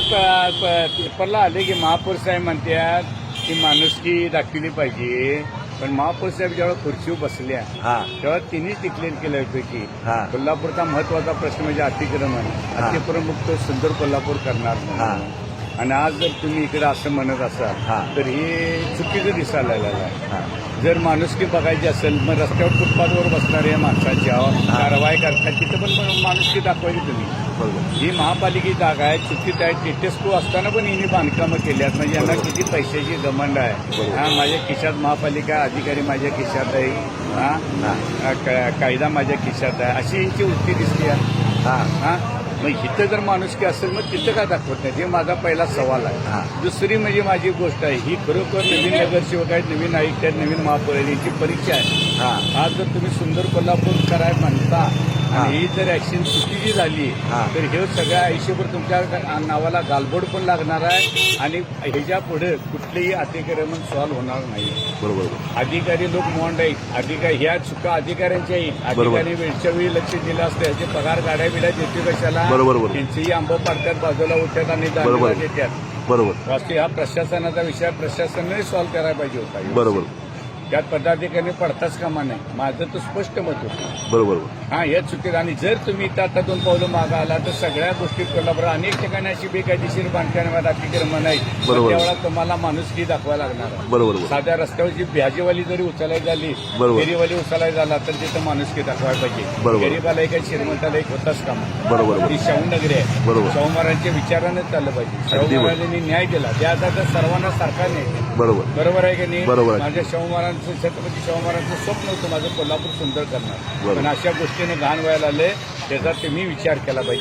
काल पेपरला आले की महापौर साहेब म्हणतात की माणुसकी दाखवली पाहिजे, पण महापौर साहेब जेव्हा खुर्चीवर बसल्या तेव्हा तिन्ही डिक्लेअर केलं होतं की कोल्हापूरचा महत्वाचा प्रश्न म्हणजे अतिक्रमण, अतिक्रममुक्त सुंदर कोल्हापूर करणार म्हणून. आणि आज जर तुम्ही इकडे असं म्हणत असाल तर हे चुकीचं दिसायला आलेलं आहे. जर माणुसकी बघायची असेल मग रस्त्यावर फुटपाथवर बसणाऱ्या माणसांच्या कारवाई करतात तिथं पण माणुसकी दाखवायची तुम्ही. ही महापालिकेची जागा आहे, चुकीत आहे. टेटेस्को असताना पण हिने बांधकामं केल्यात, म्हणजे यांना किती पैशाची घमंड आहे. माझ्या खिशात महापालिका अधिकारी माझ्या खिशात आहे, कायदा माझ्या खिशात आहे, अशी यांची वृत्ती दिसते. मग इथं जर माणुसकी असेल मग तिथं का दाखवत नाही, हे माझा पहिला सवाल आहे. दुसरी म्हणजे माझी गोष्ट आहे, ही खरोखर नवीन नगरसेवक आहेत, नवीन आयुक्त आहेत, नवीन महापौर आहेत, यांची परीक्षा आहे. आज जर तुम्ही सुंदर कोल्हापूर कराय म्हणता आणि ही जर ऍक्शन चुकीची झाली तर हे सगळ्या आयुष्यभर तुमच्या नावाला गालबोट पण लागणार आहे आणि ह्याच्या पुढे कुठलेही अतिक्रमण सॉल्व्ह होणार नाही. बरोबर. अधिकारी लोक मोंड आहेत, अधिकारी ह्या चुका अधिकाऱ्यांच्या आहेत. अधिकारी वेळच्या वेळी लक्ष दिलं असतं, ह्याचे पगार गाड्या बिड्या देते कशाला, त्यांचेही आंबा पाडतात, बाजूला उठतात आणि दाखला देतात. बरोबर. वास्तू हा प्रशासनाचा विषय प्रशासनाने सॉल्व्ह करायला पाहिजे होता. बरोबर. त्यात पदाधिकारी पडताच कामा नाही, माझं तर स्पष्ट मत होतं. बरोबर. या चुकीत. आणि जर तुम्ही आता 2 पावलं मागा आला तर सगळ्या गोष्टी कोल्हापूर अनेक ठिकाणी अशी बेकायदेशीर बांधकामात अतिक्रमण आहे, त्यावेळेला तुम्हाला माणुसकी दाखवायला लागणार आहे. बरोबर. साध्या रस्त्यावरची भाजीवाली जरी उचलायची झाली, फेरीवाली उचलायची झाला तर तिथं माणुसकी दाखवायला पाहिजे. गरीबाला एक श्रीमंताला एक होताच काम. बरोबर. ही शाहूनगरी आहे. बरोबर. शाहू महाराजांच्या विचारानेच चाललं पाहिजे. शाहू महाराजांनी न्याय दिला, त्या आता सर्वांना सरकारने. बरोबर. बरोबर आहे की नाही. माझ्या शाहू महाराज छत्रपती शाहू महाराजांचं स्वप्न होतं माझं कोल्हापूर सुंदर करणार, पण अशा गोष्टीने घाण व्हायला आले, त्याचा तुम्ही विचार केला पाहिजे.